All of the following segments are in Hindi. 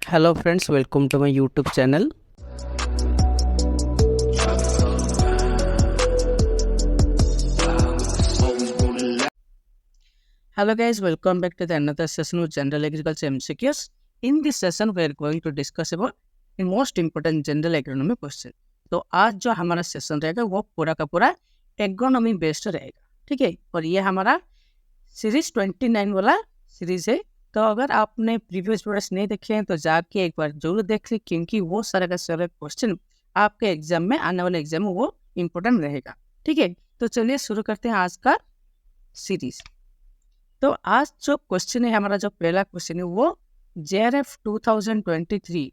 Hello friends, welcome to my YouTube channel. Hello guys, welcome back to the another session with General Agriculture MCQs. In this session we are going to discuss about the most important general agronomy question. तो आज जो हमारा सेशन रहेगा वो पूरा का पूरा एग्रोनॉमी बेस्ड रहेगा, ठीक है। और ये हमारा सीरीज 29 वाला सीरीज है। तो अगर आपने प्रीवियस वीडियोस नहीं देखे हैं तो जाके एक बार जरूर देख लें, क्योंकि वो सारे का सारे क्वेश्चन आपके एग्जाम में, आने वाले एग्जाम में वो इम्पोर्टेंट रहेगा, ठीक है। तो चलिए शुरू करते हैं आज का सीरीज। तो आज जो क्वेश्चन है, हमारा जो पहला क्वेश्चन है वो JRF 2023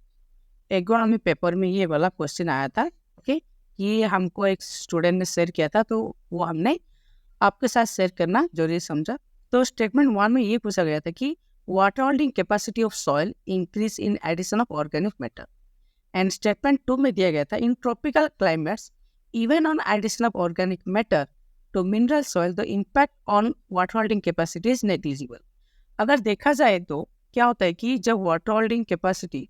एग्रोनॉमी पेपर में ये वाला क्वेश्चन आया था, ओके। ये हमको एक स्टूडेंट ने शेयर किया था, तो वो हमने आपके साथ शेयर करना जरूरी समझा। तो स्टेटमेंट 1 में ये पूछा गया था कि water holding capacity of soil increase in addition of organic matter. And statement 2 में दिया गया था in tropical climates even on addition of organic matter to mineral soil the impact on water holding capacity is negligible. अगर देखा जाए तो क्या होता है कि जब वाटर होल्डिंग कैपेसिटी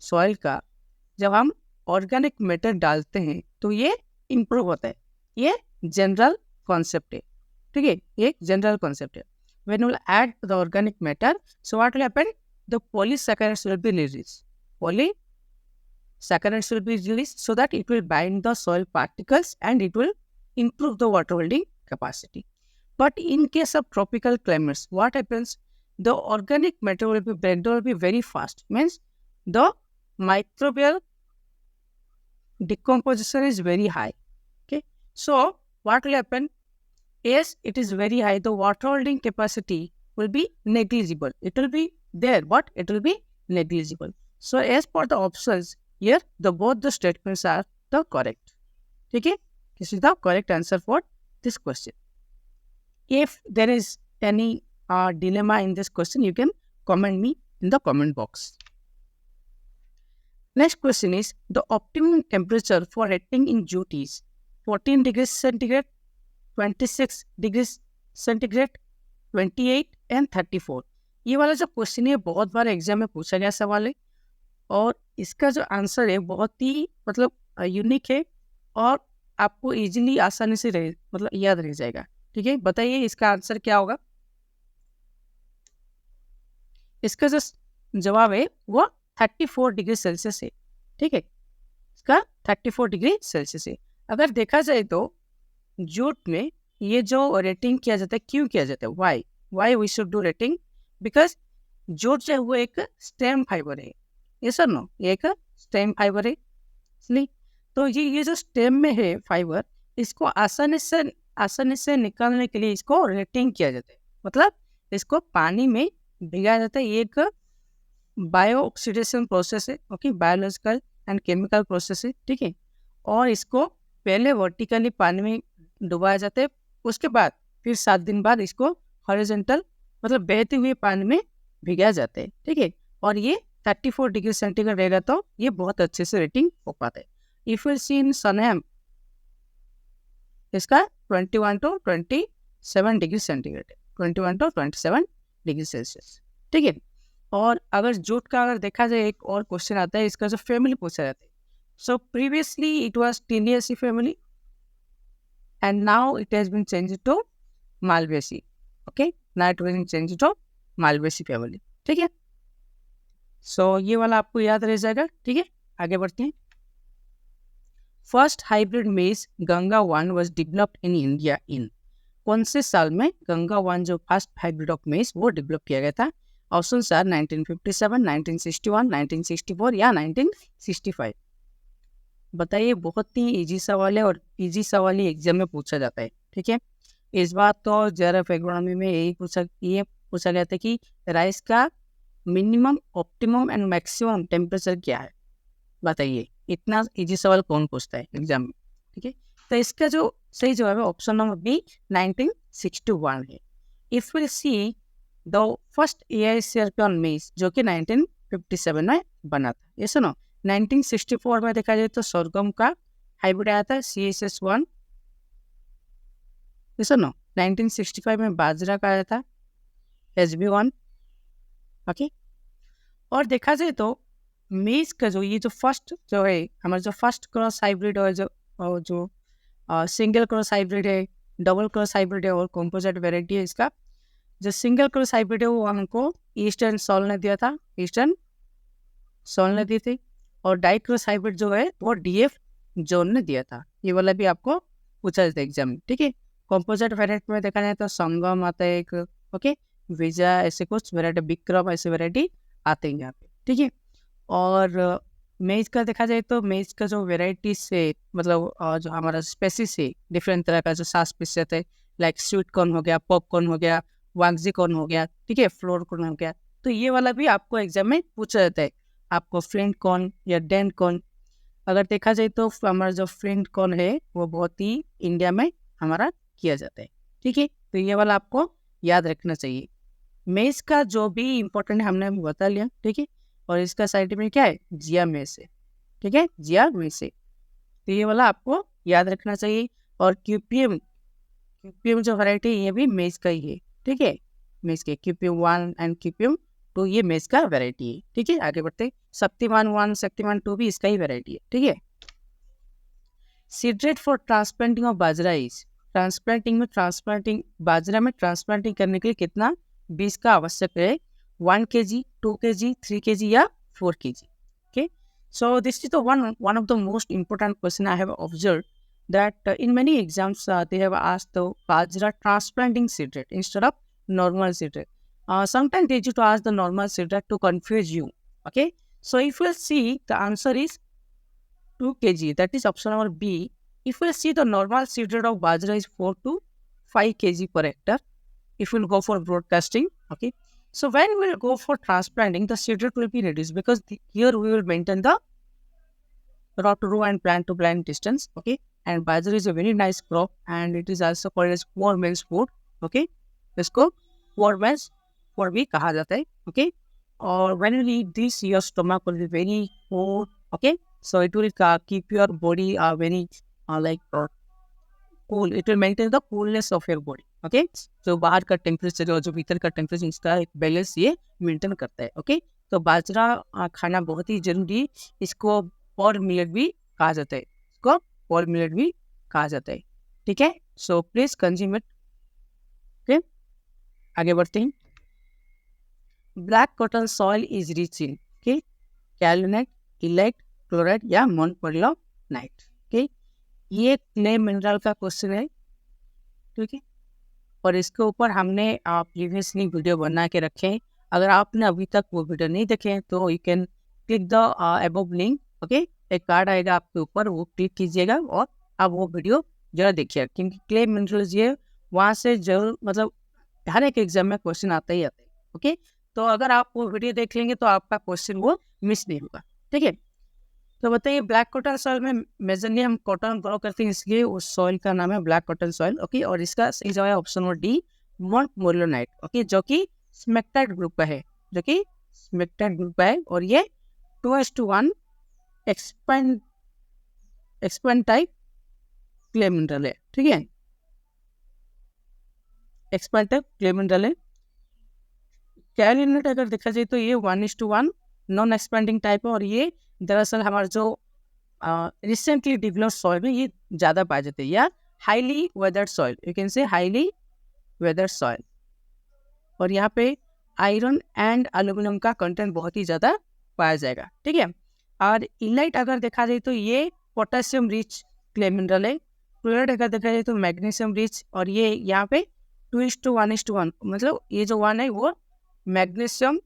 सॉइल का जब हम ऑर्गेनिक मैटर डालते हैं तो ये इम्प्रूव होता है। ये जनरल कॉन्सेप्ट है, ठीक है, ये जनरल कॉन्सेप्ट है। When we'll add the organic matter, so what will happen? The polysaccharides will be released. Polysaccharides will be released so that it will bind the soil particles and it will improve the water holding capacity. But in case of tropical climates, what happens? The organic matter will be breakdown will be very fast. Means the microbial decomposition is very high. Okay, so what will happen? As it is very high, the water holding capacity will be negligible. It will be there, but it will be negligible. So as per the options here, both the statements are the correct. Okay, this is the correct answer for this question. If there is any dilemma in this question, you can comment me in the comment box. Next question is the optimum temperature for retting in jute is 14 degrees centigrade, 26 degree centigrade, 28 and 34। ये वाला जो क्वेश्चन है बहुत बार एग्जाम में पूछा गया सवाल है, और इसका जो आंसर है बहुत ही यूनिक है और आपको इजीली आसानी से याद रह जाएगा, ठीक है। बताइए इसका आंसर क्या होगा। इसका जो जवाब है वो 34 डिग्री सेल्सियस है, ठीक है। इसका 34 डिग्री सेल्सियस है। अगर देखा जाए तो जूट में ये जो रेटिंग किया जाता है, क्यों किया जाता है, why we should do retting? Because jute जो है वो एक स्टेम फाइबर है, ये सर नो, ये एक स्टेम फाइबर है, इसलिए तो ये जो स्टेम में है फाइबर, इसको आसानी से निकालने के लिए इसको रेटिंग किया जाता है। मतलब इसको पानी में भिगाया जाता है। ये एक बायो ऑक्सीडेशन प्रोसेस है, okay, biological and chemical process है, ठीक है। और इसको पहले वर्टिकली पानी में डुबाया जाता है, उसके बाद फिर 7 दिन बाद इसको हॉरिजॉन्टल बहते हुए पानी में भिगाया जाता है, ठीक है। और ये 34 डिग्री सेंटीग्रेड रहेगा तो ये बहुत अच्छे से रेटिंग हो पाता है। इफ यू सी इन सनहैम, इसका 21 to 27 डिग्री सेंटीग्रेड है, 21 to 27 डिग्री सेल्सियस, ठीक है। और अगर जूट का अगर देखा जाए, एक और क्वेश्चन आता है, इसका जो फैमिली पूछा जाता है। So previously it was Tiliaceae family and now it has been changed to Malvaceae. Okay, now it has been changed to Malvaceae family. ठीक है, so ये वाला आपको याद रह जाएगा, ठीक है। आगे बढ़ते हैं। फर्स्ट हाइब्रिड मेज Ganga 1 was developed in India in कौन से साल में गंगा 1 जो फर्स्ट हाइब्रिड ऑफ मेज वो डेवलप किया गया था? ऑप्शन आर 1957, 1961, 1964 या 1965। बताइए, बहुत ही इजी सवाल है और इजी सवाल ही एग्जाम में पूछा जाता है, ठीक है। इस बार तो JRF एग्रोनॉमी में ये पूछा गया था कि राइस का minimum, optimum and maximum temperature क्या है। बताइए, इतना इजी सवाल कौन पूछता है एग्जाम में, ठीक है। तो इसका जो सही जवाब है ऑप्शन नंबर बी 1961 है। If will see the first AICRP on मेज जो कि 1957 में बना था। ये सुनो, 1964 में देखा जाए तो sorghum का हाइब्रिड आया था CSS1, सुनो। 1965 में बाजरा का आया था SB1, ओके। और देखा जाए तो मेज का जो ये जो फर्स्ट जो है हमारा जो फर्स्ट क्रॉस हाइब्रिड और जो सिंगल क्रॉस हाइब्रिड है, डबल क्रॉस हाइब्रिड है और कॉम्पोजिट वेराइटी है इसका। जो सिंगल क्रॉस हाइब्रिड है वो हमको ईस्टर्न सॉल ने दिया था, ईस्टर्न सॉल ने दी थी। और डाई क्रॉस हाइब्रिड जो है वो डीएफ जोन ने दिया था। ये वाला भी आपको पूछा जाता है एग्जाम में, ठीक है। कॉम्पोजिट वेराइटी में देखा जाए तो संगम आता है एक, ओके, विजय, ऐसे कुछ वेराइटी, विक्रम, ऐसे वेराइटी आते हैं यहाँ पे, ठीक है। और मेज का देखा जाए तो मेज का जो वेराइटी से मतलब जो हमारा स्पेसिस है, डिफरेंट तरह का जो 7 पीसेस है, लाइक स्वीट कॉर्न हो गया, पॉपकॉर्न हो गया, वागजी कॉर्न हो गया, ठीक है, फ्लोर कॉर्न हो गया। तो ये वाला भी आपको एग्जाम में पूछा जाता है। आपको फ्लिंट कॉर्न या डेंट कॉर्न, अगर देखा जाए तो हमारा जो फ्लिंट कॉर्न है वो बहुत ही इंडिया में हमारा किया जाता है, ठीक है। तो ये वाला आपको याद रखना चाहिए। मेज का जो भी इम्पोर्टेंट हमने बता लिया, ठीक है। और इसका साइंटिफिक क्या है, जिया मेज है, ठीक है, जिया मेज है। तो ये वाला आपको याद रखना चाहिए। और क्यूपीएम जो वैरायटी ये भी मेज का ही है, ठीक है। मेज के QPM 1 एंड QPM 2 ये मेज का वैरायटी है, ठीक है। आगे बढ़ते, शक्तिमान 1, शक्तिमान 2 भी इसका ही वैरायटी है, ठीक है। Seed rate for transplanting of bajra is, transplanting बाजरा में ट्रांसप्लांटिंग करने के लिए कितना बीज का आवश्यक है? 1 kg, 2 kg, 3 kg या 4 kg, okay. So this is the one of the most important question I have observed, that in many exams they have asked the bajra transplanting seed rate instead of normal seed rate. Sometimes they used to ask the normal seed rate to confuse you, okay. So if you see, the answer is 2 kg, that is option number B. If we see, the normal seed rate of bajra is 4 to 5 kg per hectare if we'll go for broadcasting, okay. So when we'll go for transplanting, the seed rate will be reduced because here we will maintain the row to row and plant to plant distance, okay. And bajra is a very nice crop and it is also called as poor man's food, okay. इसको poor man's food भी कहा जाता है, okay. Or when you eat this, your stomach will be very full, okay. So it will keep your body very cool. It will maintain the coolness of your body, okay. जो बाहर का टेम्परेचर और जो भीतर का टेम्परेचर, इसका एक बैलेंस ये मेंटेन करता है, ओके। तो बाजरा खाना बहुत ही जरूरी है। इसको पॉर मिलेट भी कहा जाता है, इसको पॉर मिलेट भी कहा जाता है, ठीक है। So please consume it, okay. आगे बढ़ते हैं। Black cotton soil is rich in, okay, calcinate, illite, chloride या मोनोक्लोराइड, ओके। ये क्ले मिनरल का क्वेश्चन है, ठीक है। और इसके ऊपर हमने प्रीवियसली वीडियो बना के रखे हैं। अगर आपने अभी तक वो वीडियो नहीं देखे तो you can click the above link, okay. एक कार्ड आएगा आपके ऊपर, वो क्लिक कीजिएगा और आप वो वीडियो जरा देखिए, क्योंकि क्ले मिनरल्स ये वहाँ से जरूर मतलब हर एक एग्जाम में क्वेश्चन आता ही आता है, ओके। तो अगर आप वो वीडियो देख लेंगे तो आपका क्वेश्चन वो मिस नहीं होगा, ठीक है। तो बताइए, ब्लैक कॉटन सॉइल में मेजरली हम कॉटन ग्रो करते हैं, इसलिए उस सॉइल का नाम है ब्लैक कॉटन सॉइल, ओके। और इसका सही जवाब है option number D, monochloride, okay, जो कि स्मेक्टाइट ग्रुप का है, जो कि स्मेक्टाइट ग्रुप का है। और ये 2:1 एक्सपेंड टाइप क्ले मिनरल है, ठीक है, एक्सपेंड टाइप क्ले मिनरल है। कैल्सिनेट अगर देखा जाए तो ये 1:1 नॉन एक्सपेंडिंग टाइप है। और ये दरअसल हमारा जो रिसेंटली डेवलप्ड सॉइल में ये ज़्यादा पाए जाते हैं, या highly weathered soil, you can say highly weathered soil. और यहाँ पे आयरन एंड एल्यूमिनियम का कंटेंट बहुत ही ज़्यादा पाया जाएगा, ठीक है। और इलाइट अगर देखा जाए तो ये पोटेशियम रिच क्ले मिनरल है। क्लोराइड अगर देखा जाए तो मैग्नीशियम रिच। और ये यहाँ पे 2:1 मतलब ये जो 1 है वो मैग्नीशियम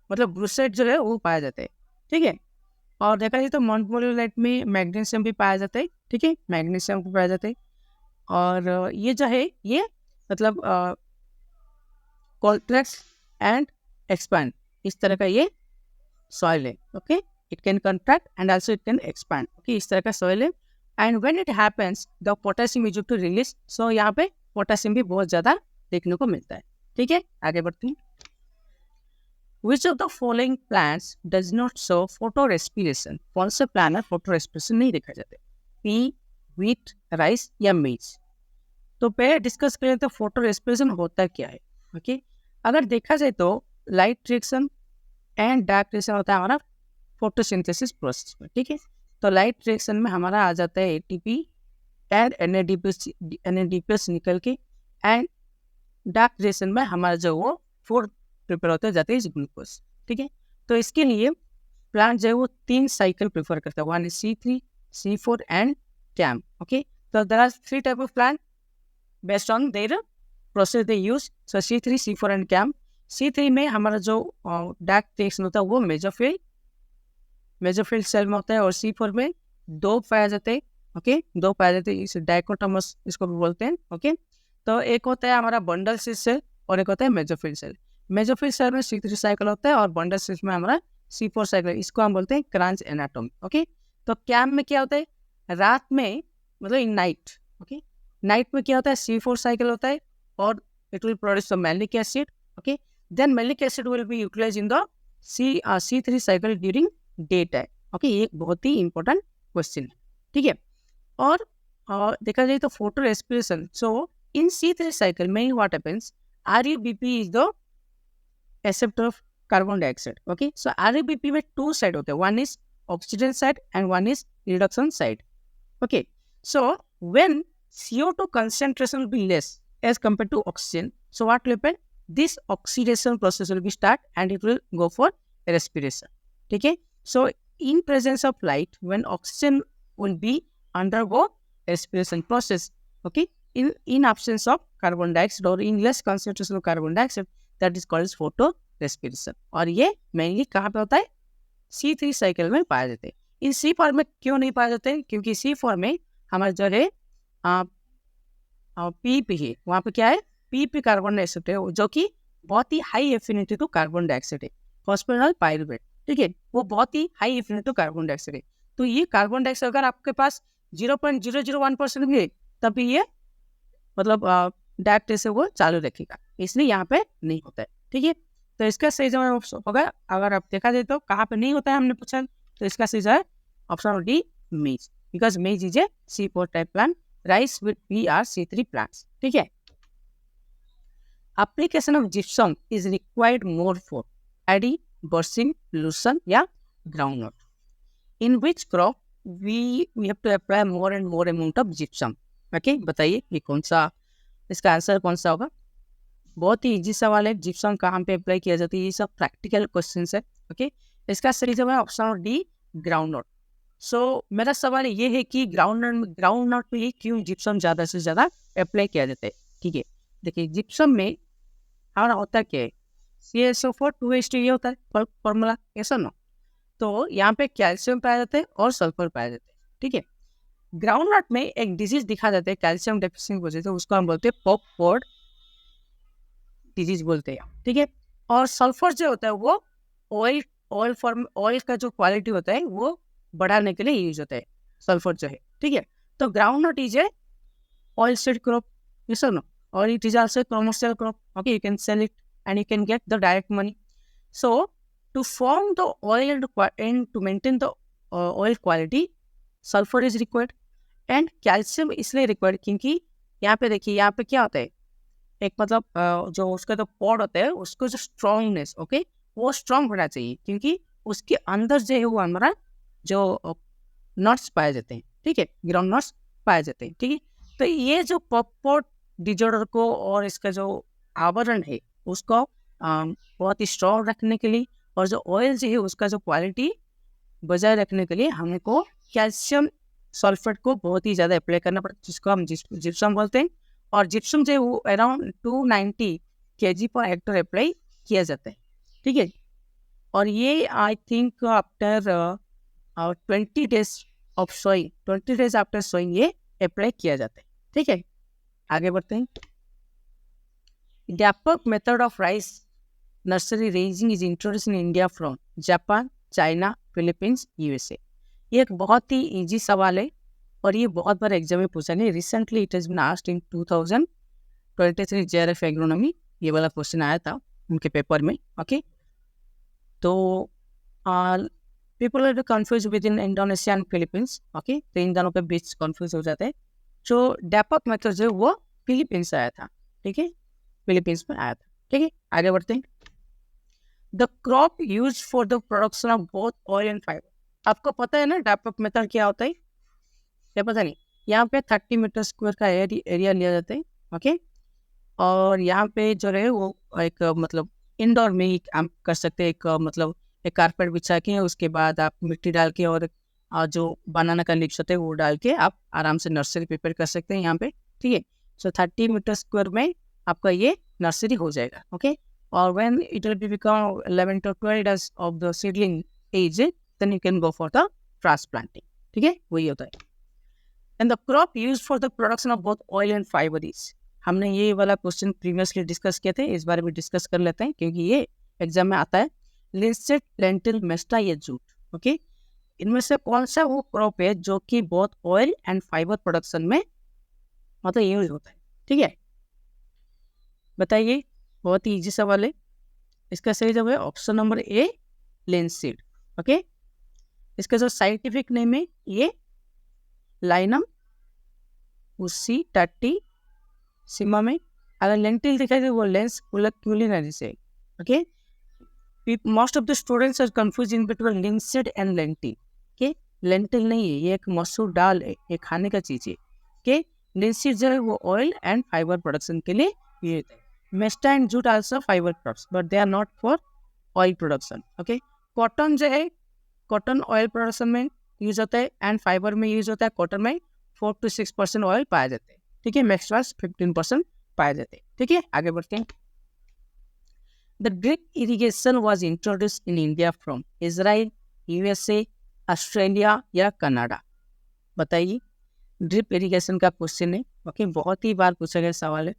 मतलब ब्रूसेट जो है वो पाया जाता है, ठीक है। और देखा जाए तो मोनोक्लोराइड में मैग्नीशियम भी पाया जाता है, ठीक है, मैग्नीशियम भी पाया जाता है। और ये जो है ये मतलब कॉन्ट्रैक्ट एंड एक्सपैंड, इस तरह का ये सॉइल है, okay. It can contract and also it can expand, okay, इस तरह का सॉइल है। And when it happens the potassium is to release, so यहाँ पे पोटेशियम भी बहुत ज़्यादा देखने को मिलता है, ठीक है। आगे बढ़ते हैं। Which of the following plants does not show photorespiration? कौन से प्लांट फोटो रेस्पिरेशन नहीं देखा जाते? पी, व्हीट, राइस या मेज? तो पहले डिस्कस करें तो फोटो रेस्पिरेशन होता क्या है, ओके। अगर देखा जाए तो light reaction, and dark reaction होता है हमारा फोटोसिंथेसिस प्रोसेस में, ठीक है। तो लाइट रिएक्शन में हमारा आ जाता है एटीपी एंड एनएडीपीएस निकल के, एंड डार्क रिएक्शन में हमारा जो वो फूड प्रिपेयर होता है जाते हैं ग्लूकोज, ठीक है। तो इसके लिए प्लांट जो है वो 3 साइकिल प्रेफर करता है, 1 is C3, C4 and CAM, okay. तो there are 3 type of plant based on their process they use. So C3, C4 and CAM। C3 में हमारा जो डार्क रिएक्शन होता है वो मेजोफिल सेल में होता है, और C4 में 2 पाए जाते हैं, ओके, 2 पाए जाते हैं, इसे डाइकोटोमस इसको भी बोलते हैं, ओके। तो एक होता है हमारा बंडल सिस सेल और एक होता है मेजोफिल सेल। मेजोफिल सेल में C3 साइकिल होता है और बंडल सिस में हमारा C4 साइकिल, इसको हम बोलते हैं क्रांच एनाटॉमी, ओके। तो कैम में क्या होता है, रात में मतलब इन नाइट, ओके, नाइट में क्या होता है C4 साइकिल होता है और it will produce the malic acid, okay. Then malic acid will be utilise in the C3 cycle during day time, okay. ये एक बहुत ही इंपॉर्टेंट क्वेश्चन है, ठीक है। और देखा जाए तो photo respiration, so in C3 cycle mainly what happens, RUBP is the acceptor of carbon dioxide, okay। So RUBP में 2 side होते हैं, one is oxygen side and one is reduction side, okay। So when CO2 concentration will be less as compared to oxygen, so what will happen, this oxidation process will be start and it will go for respiration, ठीक है। So in presence of light, when oxygen will be undergo respiration process, okay, in absence of carbon dioxide or in less concentration of carbon dioxide, that is called photo respiration। और ये मेनली कहाँ पे होता है, C3 साइकिल में पाए जाते हैं। इन C4 में क्यों नहीं पाए जाते हैं, क्योंकि C4 में हमारा जो है PP है, वहाँ पे क्या है PP कार्बन डाइऑक्साइड है, जो कि बहुत ही high affinity to carbon dioxide है, फॉस्फोरस पाइरुवेट, ठीक है, वो बहुत ही high affinity to carbon dioxide है। तो ये कार्बन डाइऑक्साइड अगर आपके पास 0.001% भी है तब भी ये मतलब डायरेक्ट से वो चालू रखेगा, इसलिए यहाँ पे नहीं होता है, ठीक है। तो इसका सही जवाब होगा, अगर आप देखा जाए तो कहाँ पे नहीं होता है हमने पूछा, तो इसका सही जवाब option D maize, because maize is a C4 type plant, rice with C3 plants, ठीक है। Application of gypsum is required more for एडी, बर्सिन, लूसन या groundnut. In which crop we have to apply more and more amount of gypsum, okay. बताइए ये कौन सा, इसका आंसर कौन सा होगा। बहुत ही इजी सवाल है, जिप्सम कहाँ पे अप्लाई किया जाता है, ये सब प्रैक्टिकल क्वेश्चन है, ओके। इसका सही जवाब ऑप्शन डी ग्राउंडनट। सो मेरा सवाल ये है कि ग्राउंडनट में क्यों जिप्सम ज़्यादा से ज़्यादा अप्लाई किया जाता है, ठीक है। देखिए जिप्सम में हमारा होता क्या है, CaSO4 2H2 ये होता है फॉर्मूला, ऐसा ना। तो यहाँ पे कैल्शियम पाया जाता है और सल्फर पाया जाता है, ठीक है। ग्राउंडनट में एक डिजीज दिखा जाता है कैल्शियम डेफिशिएंसी वजह से, उसको हम बोलते हैं पॉपकॉर्न डिजीज बोलते हैं, ठीक है। और सल्फर जो होता है वो ऑयल का जो क्वालिटी होता है वो बढ़ाने के लिए यूज होता है सल्फर जो है, ठीक है। तो groundnut is a oil seed crop, yes और नो, और it is also commercial crop, okay, you can sell it and you can get the direct money. So to form the oil and to maintain the oil quality, sulfur is required and calcium इसलिए required क्योंकि यहाँ पे देखिए, यहाँ पे क्या होता है, एक मतलब जो उसका जो पॉड होता है उसको जो स्ट्रॉन्गनेस, ओके, वो स्ट्रॉन्ग होना चाहिए, क्योंकि उसके अंदर जो है वो हमारा जो नट्स पाए जाते हैं, ठीक है, ग्राउंड नट्स पाए जाते हैं, ठीक है। तो ये जो पॉड डिजॉर्डर को और इसका जो आवरण है उसको बहुत ही स्ट्रॉन्ग रखने के लिए और जो ऑयल जो है उसका जो क्वालिटी बजाय रखने के लिए हमको कैल्शियम सल्फेट को बहुत ही ज़्यादा अप्लाई करना पड़ता है, जिसको हम जिप्सम बोलते हैं। और जिप्सम जो है वो अराउंड 290 kg पर हेक्टर अप्लाई किया जाता है, ठीक है। और ये I think after 20 days of sowing, 20 days after sowing ये अप्लाई किया जाता है, ठीक है। आगे बढ़ते हैं। व्यापक method of rice nursery raising is introduced in India from Japan, China, Philippines, USA। ये एक बहुत ही इजी सवाल है और ये बहुत बार एग्जाम में पूछा नहीं। Recently it has been asked in 2023 JRF agronomy, ये वाला क्वेश्चन आया था उनके पेपर में, ओके। तो people are confuse with in Indonesia and Philippines, okay, तो इन दोनों के बीच कंफ्यूज हो जाते हैं। जो व्यापक मेथड जो वो फिलीपींस आया था, ठीक है, फिलीपींस में आया था, ठीक है। आगे बढ़ते हैं। The crop use for the production of both oil and fibre. आपको पता है ना डायपक मेथड क्या होता है, क्या पता नहीं। यहाँ पे 30 मीटर स्क्वायर का एरिया लिया जाता है, ओके। और यहाँ पे जो है वो एक मतलब इंडोर में ही आप कर सकते हैं, एक मतलब एक कारपेट बिछा के उसके बाद आप मिट्टी डाल के और जो बनाना का लिप्स होते हैं वो डाल के आप आराम से नर्सरी प्रिपेयर कर सकते हैं यहाँ पे, ठीक है। सो 30 मीटर स्क्वायर में आपका ये नर्सरी हो जाएगा, ओके। और when it will become 11 to 12 days of the seedling age, then you can go for the transplanting, ठीक है, वही होता है। And the crop use for the production of both oil and fibre is, हमने ये वाला क्वेश्चन प्रीवियसली डिस्कस किए थे, इस बारे में डिस्कस कर लेते हैं क्योंकि ये एग्जाम में आता है। लिंसेट, लेंटिल, मेस्टा या जूट, ओके। इनमें से कौन सा वो क्रॉप है जो कि बहुत ऑयल एंड फाइबर प्रोडक्शन में मतलब यूज होता है, ठीक है, बताइए। बहुत ही इजी सवाल है। इसका सही जवाब है option number A, linseed, okay. इसका जो साइंटिफिक नेम है ये लाइनम उसी टट्टी सिमा में। अगर लेंटिल दिखाई दे वो लेंस क्यूलिनरिस है, okay. Most of the students are confuse in between linseed and lentil, okay. Lentil नहीं है, ये एक मसूर दाल है, ये खाने का चीज है, ओके। लिंसीड जो है वो ऑयल एंड फाइबर प्रोडक्शन के लिए यूज होता है। Mesta and jute also fibre crops but they are not for oil production, okay. Cotton जो है, कॉटन ऑयल प्रोडक्शन में यूज होता है एंड फाइबर में यूज होता है। कॉटन में 4 to 6% ऑयल पाया जाता है, ठीक है, मैक्सिमम 15% पाए जाते हैं, ठीक है। आगे बढ़ते हैं। The drip irrigation was introduced in India from Israel, USA, Australia या कनाडा, बताइए। ड्रिप इरिगेशन का क्वेश्चन है, ओके, बहुत ही बार पूछा गया सवाल है।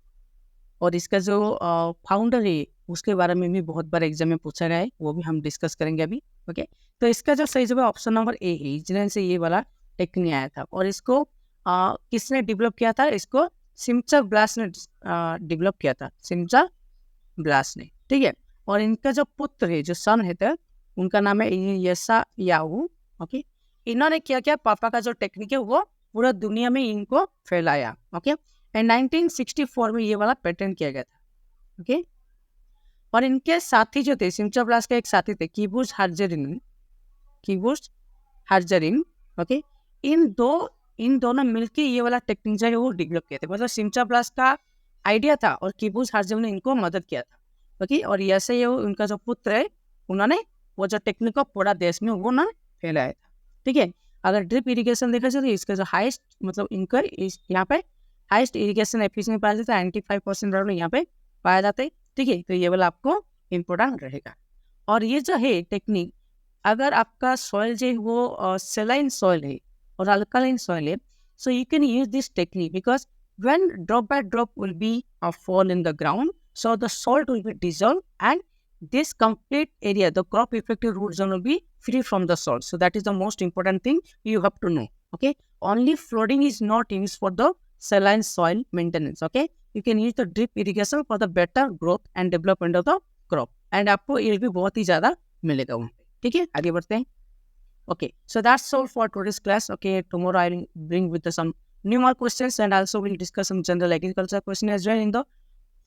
और इसका जो फाउंडर है उसके बारे में भी बहुत बार एग्जाम में पूछा गया है, वो भी हम डिस्कस करेंगे अभी, ओके। तो इसका जो सही जवाब ऑप्शन नंबर ए है, इजराइल से ये वाला टेक्निक आया था। और इसको किसने डेवलप किया था, इसको सिम्चा ब्लास ने डेवलप किया था, सिम्चा ब्लास ने, ठीक है। और इनका जो पुत्र है, जो सन है तो उनका नाम है यशायाहू, ओके। इन्होंने क्या किया, पापा का जो टेक्निक है वो पूरा दुनिया में इनको फैलाया, ओके। एंड 1964 में ये वाला पेटेंट किया गया था, ओके। और इनके साथी जो थे, सिम्चा ब्लास के एक साथी थे किबुज हार्जरिन, ओके। इन दोनों मिलके ये वाला टेक्निक जो है वो डेवलप किए थे। मतलब सिम्चा ब्लास का आइडिया था और किबुज हार्जरिन ने इनको मदद किया था, ओके। और ऐसे ये उनका जो पुत्र है, उन्होंने वो जो टेक्निक को पूरा देश में वो ना फैलाया था, ठीक है। अगर ड्रिप इरिगेशन देखा जाए तो इसका जो हाइस्ट मतलब इनका यहाँ पे हाइस्ट इरिगेशन एफिशिएंसी पाया जाता है, 95% राउंड यहाँ पे पाया जाता है, ठीक है। तो ये वाला आपको इम्पोर्टेंट रहेगा। और ये जो है टेक्निक, अगर आपका सॉइल जो है वो सेलाइन सॉइल है और अल्कलाइन सॉइल है, so you can use this technique because when drop by drop will be fall in the ground, so the salt will be dissolved and this complete area, the crop effective root zone will be free from the salt. So that is the most important thing you have to know, okay. Only flooding is not used for the saline soil maintenance, okay. You can use the drip irrigation for the better growth and development of the crop and आपको ये भी बहुत ही ज़्यादा मिलेगा वहाँ पे, ठीक है। आगे बढ़ते हैं। Okay, so that's all for today's class. Okay, tomorrow I'll bring with some new more questions and also we'll discuss some general agriculture question as well in the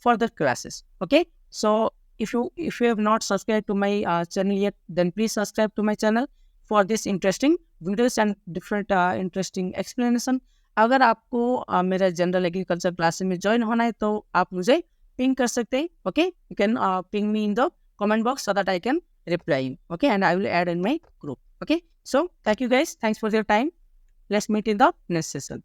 further classes. Okay, so if you have not subscribed to my channel yet, then please subscribe to my channel for this interesting videos and different interesting explanation. अगर आपको मेरा जनरल एग्रीकल्चर क्लास में ज्वाइन होना है तो आप मुझे पिंग कर सकते हैं, okay. You can ping me in the comment box so that I can reply you, okay, and I will add in my group, okay. So thank you guys, thanks for your time. Let's meet in the next session.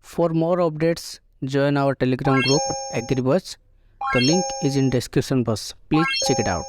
For more updates, join our Telegram group AgriBuzz. The link is in description box. Please check it out.